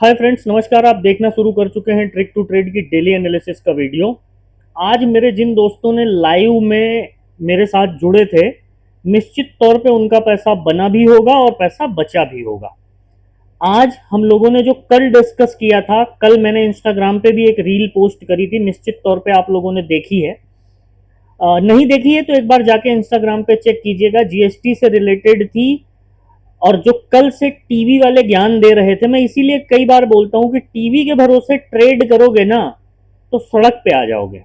Hi friends, नमस्कार। आप देखना शुरू कर चुके हैं ट्रिक टू ट्रेड की डेली एनालिसिस का वीडियो। आज मेरे जिन दोस्तों ने लाइव में मेरे साथ जुड़े थे, निश्चित तौर पे उनका पैसा बना भी होगा और पैसा बचा भी होगा। आज हम लोगों ने जो कल डिस्कस किया था, कल मैंने इंस्टाग्राम पे भी एक रील पोस्ट करी थी, निश्चित तौर पे आप लोगों ने देखी है। नहीं देखी है तो एक बार जाके इंस्टाग्राम पे चेक कीजिएगा। जीएसटी से रिलेटेड थी और जो कल से टीवी वाले ज्ञान दे रहे थे, मैं इसीलिए कई बार बोलता हूं कि टीवी के भरोसे ट्रेड करोगे ना तो सड़क पे आ जाओगे।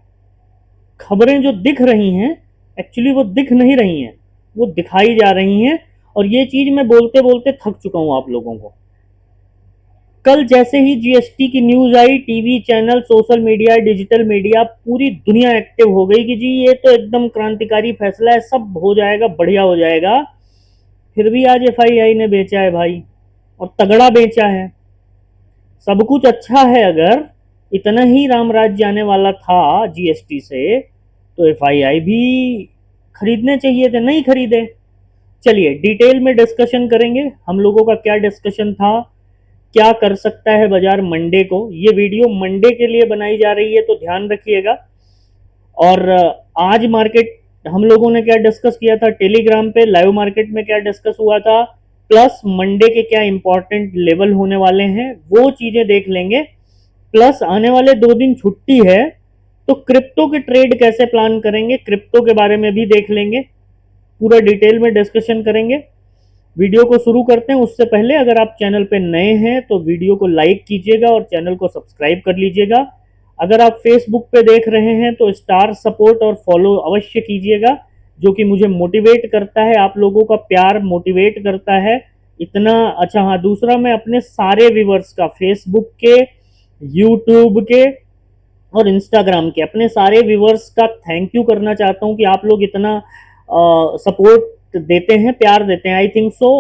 खबरें जो दिख रही हैं, एक्चुअली वो दिख नहीं रही हैं, वो दिखाई जा रही हैं। और ये चीज मैं बोलते बोलते थक चुका हूं आप लोगों को। कल जैसे ही जीएसटी की न्यूज आई, TV channel, social media, digital media, पूरी दुनिया एक्टिव हो गई कि जी ये तो एकदम क्रांतिकारी फैसला है, सब हो जाएगा, बढ़िया हो जाएगा। फिर भी आज एफआईआई ने बेचा है भाई, और तगड़ा बेचा है। सब कुछ अच्छा है, अगर इतना ही राम राज्य आने वाला था जीएसटी से तो एफआईआई भी खरीदने चाहिए थे, नहीं खरीदे। चलिए डिटेल में डिस्कशन करेंगे। हम लोगों का क्या डिस्कशन था, क्या कर सकता है बाजार मंडे को। ये वीडियो मंडे के लिए बनाई जा रही है तो ध्यान रखिएगा। और आज मार्केट हम लोगों ने क्या डिस्कस किया था टेलीग्राम पे, लाइव मार्केट में क्या डिस्कस हुआ था, प्लस मंडे के क्या इंपॉर्टेंट लेवल होने वाले हैं, वो चीजें देख लेंगे। प्लस आने वाले 2 दिन छुट्टी है तो क्रिप्टो के ट्रेड कैसे प्लान करेंगे, क्रिप्टो के बारे में भी देख लेंगे, पूरा डिटेल में डिस्कशन करेंगे। वीडियो को शुरू करते हैं। उससे पहले अगर आप चैनल पे नए हैं तो वीडियो को लाइक कीजिएगा और चैनल को सब्सक्राइब कर लीजिएगा। अगर आप फेसबुक पे देख रहे हैं तो स्टार सपोर्ट और फॉलो अवश्य कीजिएगा, जो कि मुझे मोटिवेट करता है। आप लोगों का प्यार मोटिवेट करता है इतना। अच्छा हाँ, दूसरा मैं अपने सारे व्यूवर्स का, फेसबुक के, यूट्यूब के और इंस्टाग्राम के अपने सारे व्यूवर्स का थैंक यू करना चाहता हूँ कि आप लोग इतना सपोर्ट देते हैं, प्यार देते हैं। आई थिंक सो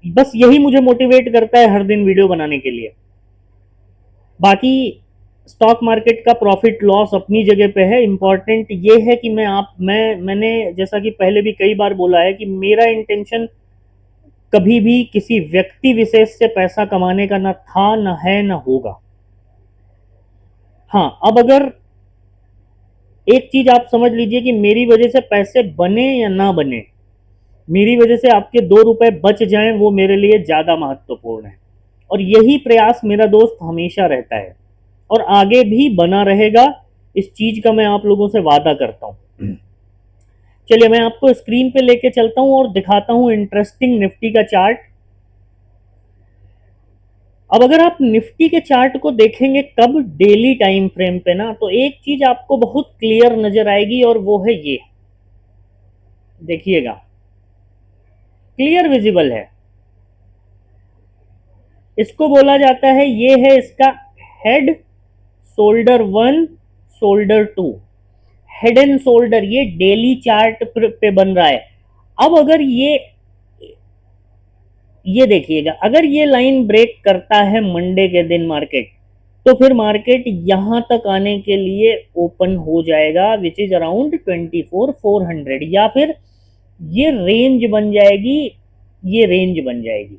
बस यही मुझे मोटिवेट करता है हर दिन वीडियो बनाने के लिए। बाकी स्टॉक मार्केट का प्रॉफिट लॉस अपनी जगह पे है। इंपॉर्टेंट ये है कि मैंने जैसा कि पहले भी कई बार बोला है कि मेरा इंटेंशन कभी भी किसी व्यक्ति विशेष से पैसा कमाने का ना था, ना है, ना होगा। हाँ, अब अगर एक चीज आप समझ लीजिए कि मेरी वजह से पैसे बने या ना बने, मेरी वजह से आपके 2 रुपए बच जाएं, वो मेरे लिए ज्यादा महत्वपूर्ण है। और यही प्रयास मेरा दोस्त हमेशा रहता है और आगे भी बना रहेगा। इस चीज का मैं आप लोगों से वादा करता हूं। चलिए मैं आपको स्क्रीन पे लेके चलता हूं और दिखाता हूं इंटरेस्टिंग निफ्टी का चार्ट। अब अगर आप निफ्टी के चार्ट को देखेंगे कब, डेली टाइम फ्रेम पे ना, तो एक चीज आपको बहुत क्लियर नजर आएगी और वो है ये, देखिएगा, क्लियर विजिबल है। इसको बोला जाता है, ये है इसका head, shoulder 1, shoulder 2, head and shoulder. ये डेली चार्ट पे बन रहा है। अब अगर ये देखिएगा, अगर ये लाइन ब्रेक करता है मंडे के दिन मार्केट, तो फिर मार्केट यहां तक आने के लिए ओपन हो जाएगा, विच इज अराउंड 24,400, या फिर ये रेंज बन जाएगी, ये रेंज बन जाएगी।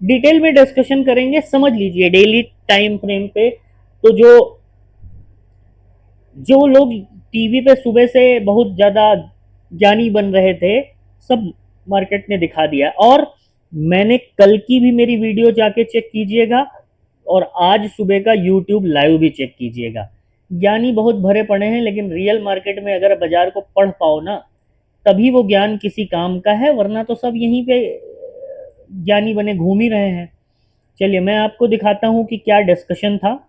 डिटेल में डिस्कशन करेंगे, समझ लीजिए डेली टाइम फ्रेम पे। तो जो जो लोग टीवी पे सुबह से बहुत ज्यादा ज्ञानी बन रहे थे, सब मार्केट ने दिखा दिया। और मैंने कल की भी मेरी वीडियो जाके चेक कीजिएगा और आज सुबह का यूट्यूब लाइव भी चेक कीजिएगा। ज्ञानी बहुत भरे पड़े हैं, लेकिन रियल मार्केट में अगर बाजार को पढ़ पाओ ना, तभी वो ज्ञान किसी काम का है, वरना तो सब यहीं पे ज्ञानी बने घूम ही रहे हैं। चलिए मैं आपको दिखाता हूं कि क्या डिस्कशन था।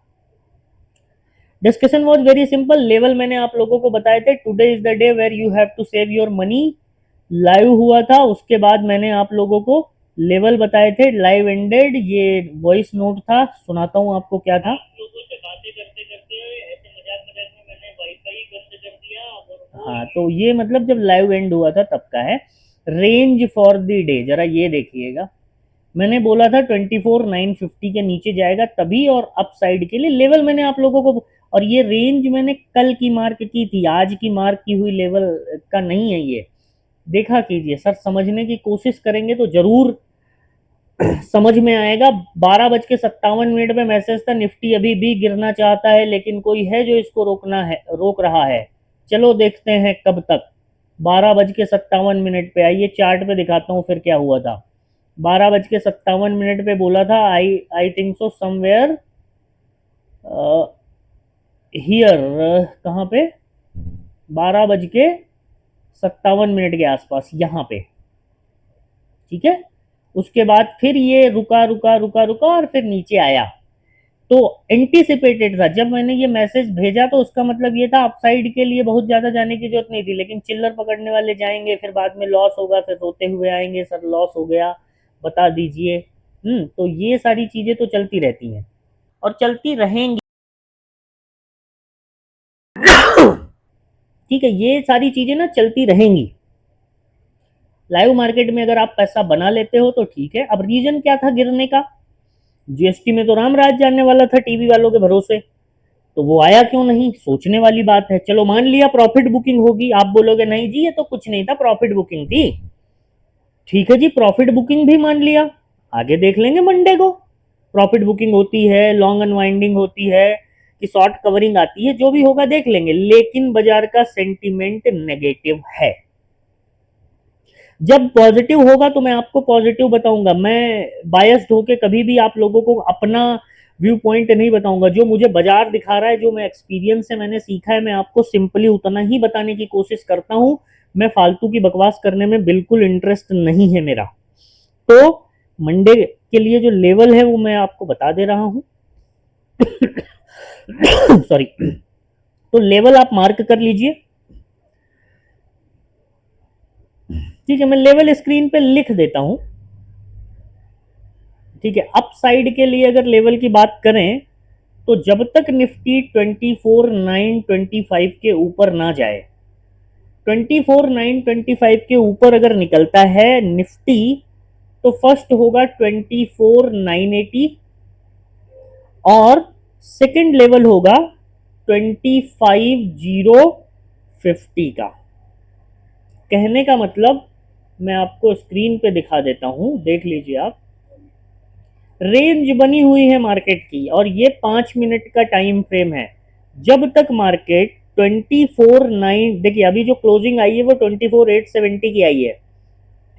Discussion was very simple. Level मैंने आप लोगों को बताए थे, today is the day where you have to save your money. Live हुआ था, उसके बाद मैंने आप लोगों को लेवल बताए थे। लाइव एंडेड, ये वॉइस नोट था, सुनाता हूँ आपको क्या था। लोगों से बातें करते करते ऐसे मजाक मजाक में मैंने वाईफाई बंद कर दिया। और हाँ, तो ये मतलब जब लाइव एंड हुआ था तब का है। रेंज फॉर द डे जरा ये देखिएगा, मैंने बोला था 24,950 के नीचे जाएगा तभी, और अप साइड के लिए लेवल मैंने आप लोगों को, और ये रेंज मैंने कल की मार्क की थी, आज की मार्क की हुई लेवल का नहीं है ये। देखा कीजिए सर, समझने की कोशिश करेंगे तो जरूर समझ में आएगा। 12:57 पे मैसेज था, निफ्टी अभी भी गिरना चाहता है लेकिन कोई है जो इसको रोक रहा है। चलो देखते हैं कब तक। 12:57 पे आइए चार्ट पे दिखाता हूँ फिर क्या हुआ था। 12:57 पे बोला था I I think so somewhere here, कहाँ पे, 12:57 के आसपास यहाँ पे। ठीक है, उसके बाद फिर ये रुका रुका रुका रुका और फिर नीचे आया। तो एंटीसिपेटेड था, जब मैंने ये मैसेज भेजा तो उसका मतलब ये था अपसाइड के लिए बहुत ज्यादा जाने की जरूरत नहीं थी, लेकिन चिल्लर पकड़ने वाले जाएंगे, फिर बाद में लॉस होगा, फिर रोते हुए आएंगे सर लॉस हो गया, बता दीजिए। तो ये सारी चीजें तो चलती रहती हैं और चलती रहेंगी। ठीक है, ये सारी चीजें ना चलती रहेंगी। लाइव मार्केट में अगर आप पैसा बना लेते हो तो ठीक है। अब रीजन क्या था गिरने का? जीएसटी में तो राम राज जानने वाला था टीवी वालों के भरोसे, तो वो आया क्यों नहीं, सोचने वाली बात है। चलो मान लिया प्रॉफिट बुकिंग होगी, आप बोलोगे नहीं जी ये तो कुछ नहीं था, प्रॉफिट बुकिंग थी। ठीक है जी, प्रॉफिट बुकिंग भी मान लिया, आगे देख लेंगे मंडे को। प्रॉफिट बुकिंग होती है, लॉन्ग अनवाइंडिंग होती है कि शॉर्ट कवरिंग आती है, जो भी होगा देख लेंगे, लेकिन बाजार का सेंटीमेंट नेगेटिव है। जब पॉजिटिव होगा तो मैं आपको पॉजिटिव बताऊंगा। मैं बायस्ड होके कभी भी आप लोगों को अपना व्यू पॉइंट नहीं बताऊंगा। जो मुझे बाजार दिखा रहा है, जो मैं एक्सपीरियंस से मैंने सीखा है, मैं आपको सिंपली उतना ही बताने की कोशिश करता हूं। मैं फालतू की बकवास करने में बिल्कुल इंटरेस्ट नहीं है मेरा। तो मंडे के लिए जो लेवल है वो मैं आपको बता दे रहा हूं। सॉरी। तो लेवल आप मार्क कर लीजिए। ठीक है, मैं लेवल स्क्रीन पे लिख देता हूं। ठीक है, अप साइड के लिए अगर लेवल की बात करें तो जब तक निफ्टी 24,925 के ऊपर ना जाए, 24,925 के ऊपर अगर निकलता है निफ्टी, तो फर्स्ट होगा 24,980 और सेकंड लेवल होगा 25,050 का। कहने का मतलब मैं आपको स्क्रीन पे दिखा देता हूं, देख लीजिए आप। रेंज बनी हुई है मार्केट की और ये 5 मिनट का टाइम फ्रेम है। जब तक मार्केट 24,9, देखिए अभी जो क्लोजिंग आई है वो 24,870 की आई है।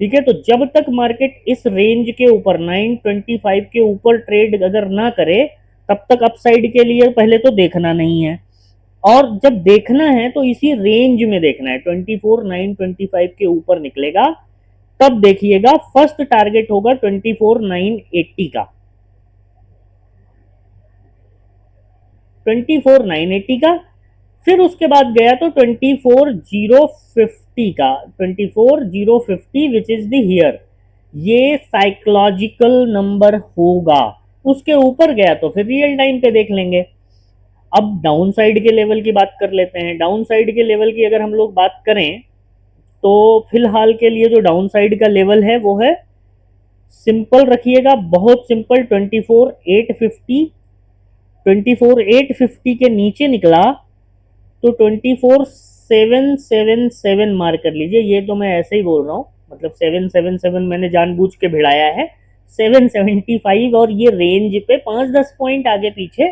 ठीक है, तो जब तक मार्केट इस रेंज के ऊपर 925 के ऊपर ट्रेड अगर ना करे, तब तक अपसाइड के लिए पहले तो देखना नहीं है। और जब देखना है तो इसी रेंज में देखना है, 24,925 के ऊपर निकलेगा तब देखिएगा। फर्स्ट टारगेट होगा 24,980 का, 24,980 का। फिर उसके बाद गया तो 24,050 का, 24,050 विच इज द हियर। ये साइकोलॉजिकल नंबर होगा। उसके ऊपर गया तो फिर रियल टाइम पे देख लेंगे। अब डाउन साइड के लेवल की बात कर लेते हैं। डाउन साइड के लेवल की अगर हम लोग बात करें तो फिलहाल के लिए जो डाउन साइड का लेवल है वो है, सिंपल रखिएगा, बहुत सिंपल, 24,850। 24,850 के नीचे निकला तो 24,777 मार्क कर लीजिए। ये तो मैं ऐसे ही बोल रहा हूँ, मतलब 777 मैंने जानबूझ के भिड़ाया है। 775 और ये रेंज पे 5-10 पॉइंट आगे पीछे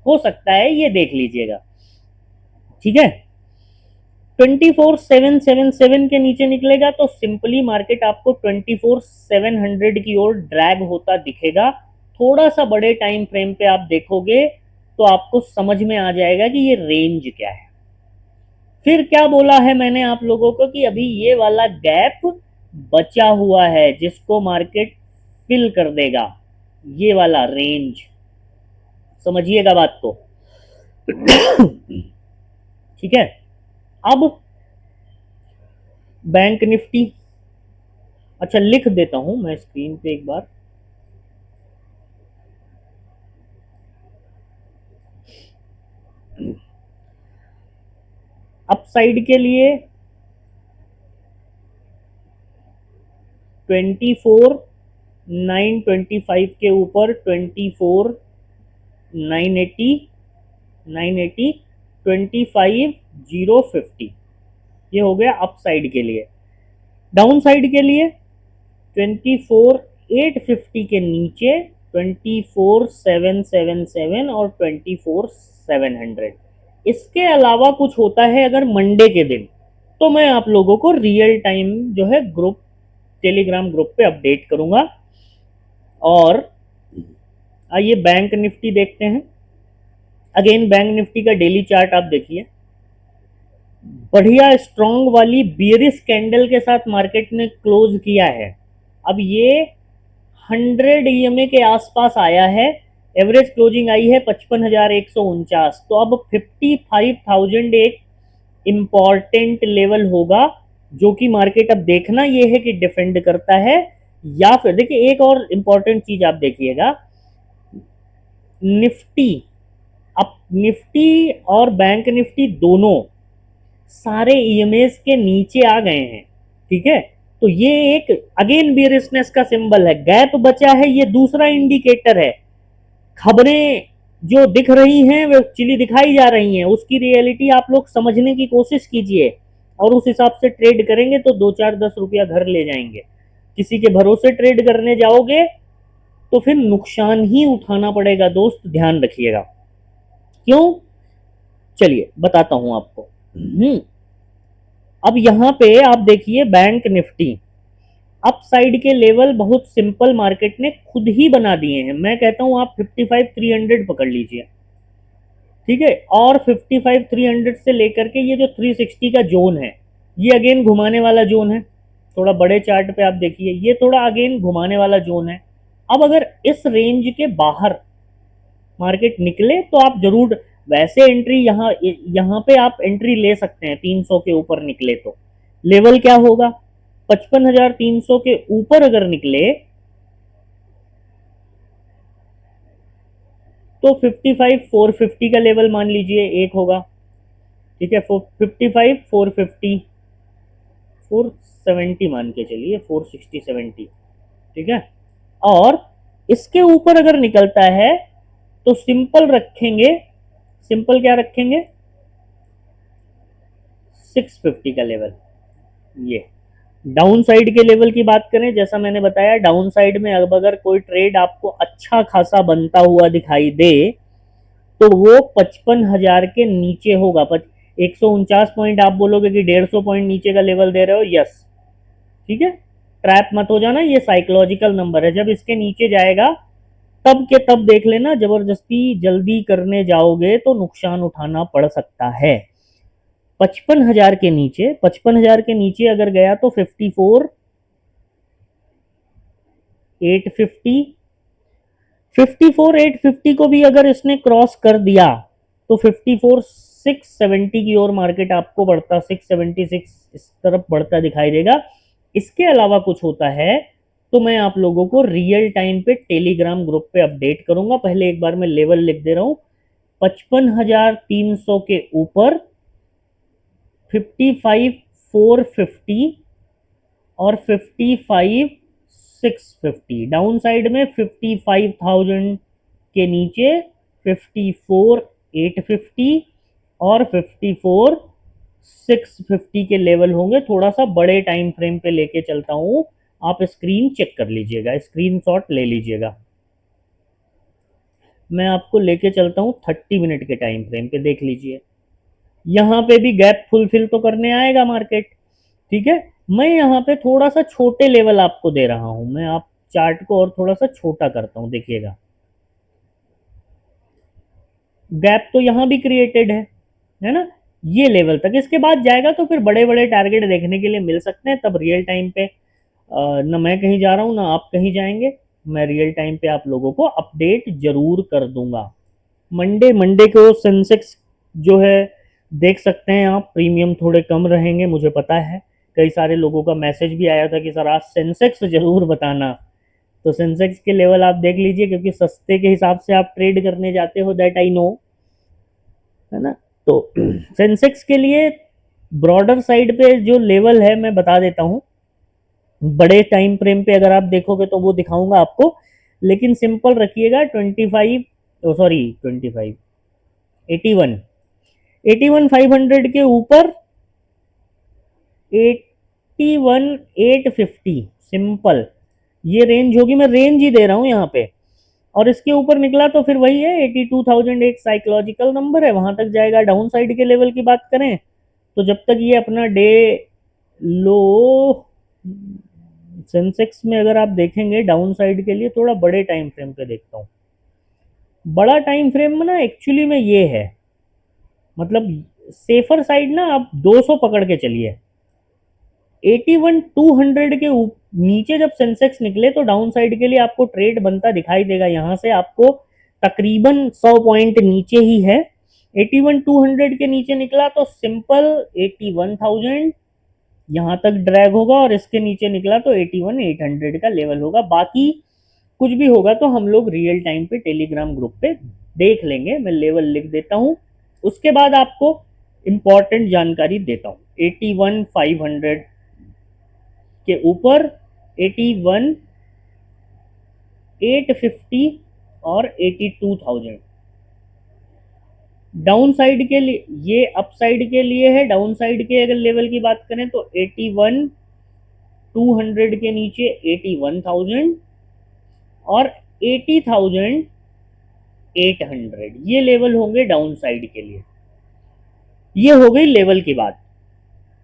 हो सकता है, ये देख लीजिएगा। ठीक है, 24,777 के नीचे निकलेगा तो सिंपली मार्केट आपको 24,700 की ओर ड्रैग होता दिखेगा। थोड़ा सा बड़े टाइम फ्रेम पे आप देखोगे तो आपको समझ में आ जाएगा कि ये रेंज क्या है। फिर क्या बोला है मैंने आप लोगों को कि अभी ये वाला गैप बचा हुआ है जिसको मार्केट फिल कर देगा, ये वाला रेंज, समझिएगा बात को। ठीक है, अब बैंक निफ्टी, अच्छा लिख देता हूं मैं स्क्रीन पे एक बार। अपसाइड के लिए 24,925 के ऊपर 24,980, 980, 25,050, ये हो गया अपसाइड के लिए। डाउन साइड के लिए 24,850 850 के नीचे 24777 और 24700। इसके अलावा कुछ होता है अगर मंडे के दिन, तो मैं आप लोगों को रियल टाइम जो है ग्रुप, टेलीग्राम ग्रुप पे अपडेट करूंगा। और आइए बैंक निफ्टी देखते हैं। अगेन बैंक निफ्टी का डेली चार्ट आप देखिए, बढ़िया स्ट्रॉन्ग वाली बियरिश कैंडल के साथ मार्केट ने क्लोज किया है। अब ये 100 ईएमए के आसपास आया है, एवरेज क्लोजिंग आई है 55,149। तो अब 55,000 एक इंपॉर्टेंट लेवल होगा, जो कि मार्केट अब देखना ये है कि डिफेंड करता है या फिर, देखिए एक और इंपॉर्टेंट चीज आप देखिएगा, निफ्टी, अब निफ्टी और बैंक निफ्टी दोनों सारे ईएमएस के नीचे आ गए हैं, ठीक है। तो ये एक अगेन बियरिशनेस का सिंबल है, गैप बचा है, ये दूसरा इंडिकेटर है। खबरें जो दिख रही हैं वो एक्चुअली दिखाई जा रही हैं, उसकी रियलिटी आप लोग समझने की कोशिश कीजिए और उस हिसाब से ट्रेड करेंगे तो 2-4-10 रुपया घर ले जाएंगे। किसी के भरोसे ट्रेड करने जाओगे तो फिर नुकसान ही उठाना पड़ेगा दोस्त, ध्यान रखिएगा। क्यों, चलिए बताता हूं आपको। अब यहां पे आप देखिए बैंक निफ्टी अप साइड के लेवल बहुत सिंपल मार्केट ने खुद ही बना दिए हैं। मैं कहता हूं आप 55,300 पकड़ लीजिए, ठीक है। और 55,300 से लेकर के ये जो 360 का जोन है, ये अगेन घुमाने वाला जोन है। थोड़ा बड़े चार्ट पे आप देखिए, ये थोड़ा अगेन घुमाने वाला जोन है। अब अगर इस रेंज के बाहर मार्केट निकले तो आप जरूर, वैसे एंट्री यहाँ पे आप एंट्री ले सकते हैं। 300 के ऊपर निकले तो लेवल क्या होगा, 55,300 के ऊपर अगर निकले तो 55,450 का लेवल मान लीजिए एक होगा, ठीक है। 55,450, 470 मान के चलिए, 460-70, ठीक है। और इसके ऊपर अगर निकलता है तो सिंपल रखेंगे, सिंपल क्या रखेंगे, 650 का लेवल। ये डाउन साइड के लेवल की बात करें, जैसा मैंने बताया डाउन साइड में अब अगर कोई ट्रेड आपको अच्छा खासा बनता हुआ दिखाई दे तो वो 55,000 के नीचे होगा। 149 पॉइंट आप बोलोगे कि 150 पॉइंट नीचे का लेवल दे रहे हो, यस, ठीक है। ट्रैप मत हो जाना, ये साइकोलॉजिकल नंबर है। जब इसके नीचे जाएगा तब के तब देख लेना, जबरदस्ती जल्दी करने जाओगे तो नुकसान उठाना पड़ सकता है। 55,000 के नीचे, 55,000 के नीचे अगर गया तो 54,850, 54,850 को भी अगर इसने क्रॉस कर दिया तो 54,670 की ओर मार्केट आपको बढ़ता, 676 इस तरफ बढ़ता दिखाई देगा। इसके अलावा कुछ होता है तो मैं आप लोगों को रियल टाइम पे टेलीग्राम ग्रुप पे अपडेट करूंगा। पहले एक बार मैं लेवल लिख दे रहा हूं, 55,300 के ऊपर 55,450 और 55,650, डाउन साइड में 55,000 के नीचे 54,850 और 54,650 के लेवल होंगे। थोड़ा सा बड़े टाइम फ्रेम पे लेके चलता हूं, आप स्क्रीन चेक कर लीजिएगा, स्क्रीनशॉट ले लीजिएगा। मैं आपको लेके चलता हूं 30 मिनट के टाइम फ्रेम पे, देख लीजिए। यहां पे भी गैप फुलफिल तो करने आएगा मार्केट, ठीक है। मैं यहाँ पे थोड़ा सा छोटे लेवल आपको दे रहा हूं, मैं आप चार्ट को और थोड़ा सा छोटा करता हूं, देखिएगा। गैप तो यहां भी क्रिएटेड है ना, ये लेवल तक। इसके बाद जाएगा तो फिर बड़े बड़े टारगेट देखने के लिए मिल सकते हैं। तब रियल टाइम पे ना मैं कहीं जा रहा हूं ना आप कहीं जाएंगे, मैं रियल टाइम पे आप लोगों को अपडेट जरूर कर दूंगा। मंडे को सेंसेक्स जो है देख सकते हैं आप, प्रीमियम थोड़े कम रहेंगे, मुझे पता है। कई सारे लोगों का मैसेज भी आया था कि सर आज सेंसेक्स जरूर बताना, तो सेंसेक्स के लेवल आप देख लीजिए, क्योंकि सस्ते के हिसाब से आप ट्रेड करने जाते हो, दैट आई नो, है ना। तो सेंसेक्स के लिए ब्रॉडर साइड पे जो लेवल है मैं बता देता हूँ, बड़े टाइम फ्रेम पे अगर आप देखोगे तो वो दिखाऊंगा आपको, लेकिन सिंपल रखिएगा। 25, सॉरी 25, 81, 81,500 के ऊपर 81,850 सिंपल, ये रेंज होगी, मैं रेंज ही दे रहा हूँ यहाँ पे, और इसके ऊपर निकला तो फिर वही है 82,000 एक साइकोलॉजिकल नंबर है, वहां तक जाएगा। डाउन साइड के लेवल की बात करें तो जब तक ये अपना डे लो, सेंसेक्स में अगर आप देखेंगे डाउन साइड के लिए, थोड़ा बड़े टाइम फ्रेम पे देखता हूँ। बड़ा टाइम फ्रेम में ना एक्चुअली में ये है, मतलब सेफर साइड ना आप 200 पकड़ के चलिए। 81,200 के नीचे जब सेंसेक्स निकले तो डाउन साइड के लिए आपको ट्रेड बनता दिखाई देगा। यहां से आपको तकरीबन 100 पॉइंट नीचे ही है। 81,200 के नीचे निकला तो सिंपल 81,000 यहां तक ड्रैग होगा, और इसके नीचे निकला तो 81,800 का लेवल होगा। बाकी कुछ भी होगा तो हम लोग रियल टाइम पे टेलीग्राम ग्रुप पे देख लेंगे। मैं लेवल लिख देता हूं, उसके बाद आपको इंपॉर्टेंट जानकारी देता हूं। 81,500 के ऊपर 81,850 और 82,000 डाउन साइड के लिए, ये अप साइड के लिए है। डाउन साइड के अगर लेवल की बात करें तो 81,200 के नीचे 81,000 और 80,800 ये लेवल होंगे डाउन साइड के लिए। ये हो गई लेवल की बात।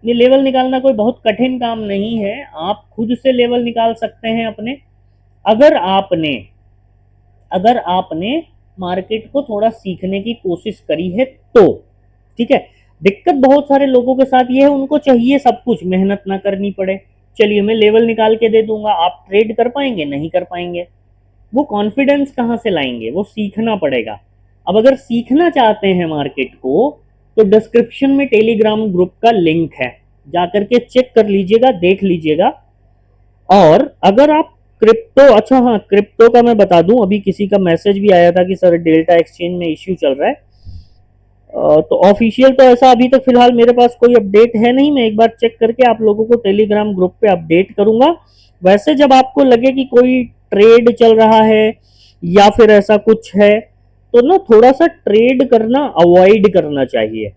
ये लेवल निकालना कोई बहुत कठिन काम नहीं है, आप खुद से लेवल निकाल सकते हैं अपने, अगर आपने अगर आपने मार्केट को थोड़ा सीखने की कोशिश करी है तो। ठीक है, दिक्कत बहुत सारे लोगों के साथ ये है, उनको चाहिए सब कुछ, मेहनत ना करनी पड़े। चलिए मैं लेवल निकाल के दे दूंगा, आप ट्रेड कर पाएंगे? नहीं कर पाएंगे। वो कॉन्फिडेंस कहाँ से लाएंगे? वो सीखना पड़ेगा। अब अगर सीखना चाहते हैं मार्केट को तो डिस्क्रिप्शन में टेलीग्राम ग्रुप का लिंक है, जाकर के चेक कर लीजिएगा, देख लीजिएगा। और अगर आप क्रिप्टो, अच्छा हाँ क्रिप्टो का मैं बता दूं, अभी किसी का मैसेज भी आया था कि सर डेल्टा एक्सचेंज में इश्यू चल रहा है। तो ऑफिशियल तो ऐसा अभी तक फिलहाल मेरे पास कोई अपडेट है नहीं, मैं एक बार चेक करके आप लोगों को टेलीग्राम ग्रुप पे अपडेट करूंगा। वैसे जब आपको लगे कि कोई ट्रेड चल रहा है या फिर ऐसा कुछ है तो ना थोड़ा सा ट्रेड करना अवॉइड करना चाहिए।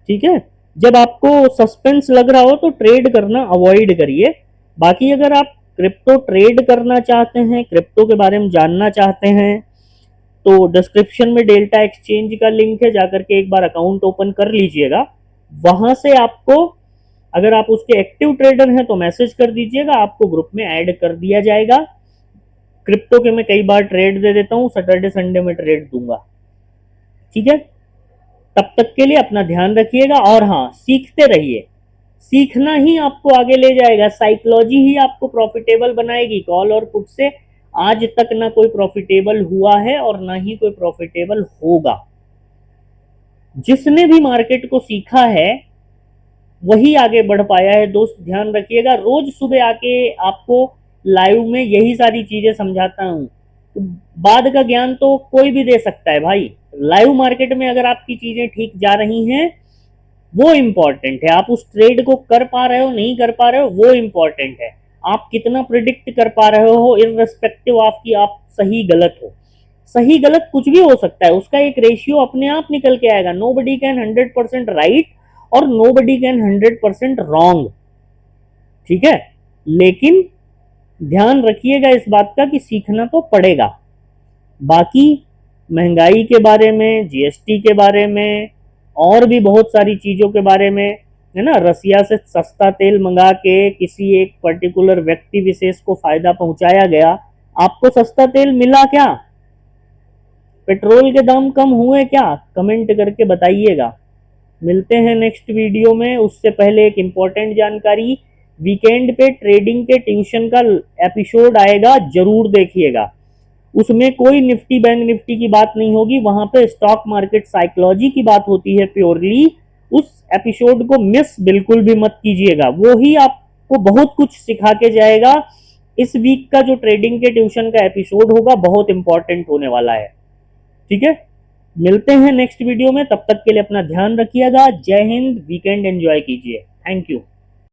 ठीक है, जब आपको सस्पेंस लग रहा हो तो ट्रेड करना अवॉइड करिए। बाकी अगर आप क्रिप्टो ट्रेड करना चाहते हैं, क्रिप्टो के बारे में जानना चाहते हैं, तो डिस्क्रिप्शन में डेल्टा एक्सचेंज का लिंक है, जाकर के एक बार अकाउंट ओपन कर लीजिएगा। वहां से आपको, अगर आप उसके एक्टिव ट्रेडर हैं तो मैसेज कर दीजिएगा, आपको ग्रुप में ऐड कर दिया जाएगा। क्रिप्टो के मैं कई बार ट्रेड दे देता हूँ, सैटरडे संडे में ट्रेड दूंगा। ठीक है, तब तक के लिए अपना ध्यान रखिएगा, और हाँ सीखते रहिए। सीखना ही आपको आगे ले जाएगा, साइकोलॉजी ही आपको प्रॉफिटेबल बनाएगी। कॉल और पुट से आज तक ना कोई प्रॉफिटेबल हुआ है और ना ही कोई प्रॉफिटेबल होगा। जिसने भी मार्केट को सीखा है वही आगे बढ़ पाया है। दोस्त ध्यान रखिएगा, रोज सुबह आके आपको लाइव में यही सारी चीजें समझाता हूं। तो बाद का ज्ञान तो कोई भी दे सकता है भाई, लाइव मार्केट में अगर आपकी चीजें ठीक जा रही हैं वो इंपॉर्टेंट है। आप उस ट्रेड को कर पा रहे हो नहीं कर पा रहे हो वो इंपॉर्टेंट है। आप कितना प्रिडिक्ट कर पा रहे हो इररेस्पेक्टिव ऑफ की आप सही गलत हो। सही गलत कुछ भी हो सकता है, उसका एक रेशियो अपने आप निकल के आएगा। नो बडी कैन 100% राइट और नो बडी कैन 100% रॉन्ग। ठीक है, लेकिन ध्यान रखिएगा इस बात का कि सीखना तो पड़ेगा। बाकी महंगाई के बारे में, जीएसटी के बारे में, और भी बहुत सारी चीजों के बारे में, है ना, रसिया से सस्ता तेल मंगा के किसी एक पर्टिकुलर व्यक्ति विशेष को फायदा पहुंचाया गया। आपको सस्ता तेल मिला क्या? पेट्रोल के दाम कम हुए क्या? कमेंट करके बताइएगा। मिलते हैं नेक्स्ट वीडियो में। उससे पहले एक इंपॉर्टेंट जानकारी, वीकेंड पे ट्रेडिंग के ट्यूशन का एपिसोड आएगा, जरूर देखिएगा। उसमें कोई निफ्टी बैंक निफ्टी की बात नहीं होगी, वहां पे स्टॉक मार्केट साइकोलॉजी की बात होती है प्योरली। उस एपिसोड को मिस बिल्कुल भी मत कीजिएगा, वो ही आपको बहुत कुछ सिखा के जाएगा। इस वीक का जो ट्रेडिंग के ट्यूशन का एपिसोड होगा बहुत इंपॉर्टेंट होने वाला है। ठीक है, मिलते हैं नेक्स्ट वीडियो में, तब तक के लिए अपना ध्यान रखिएगा। जय हिंद, वीकेंड एंजॉय कीजिए। Thank you.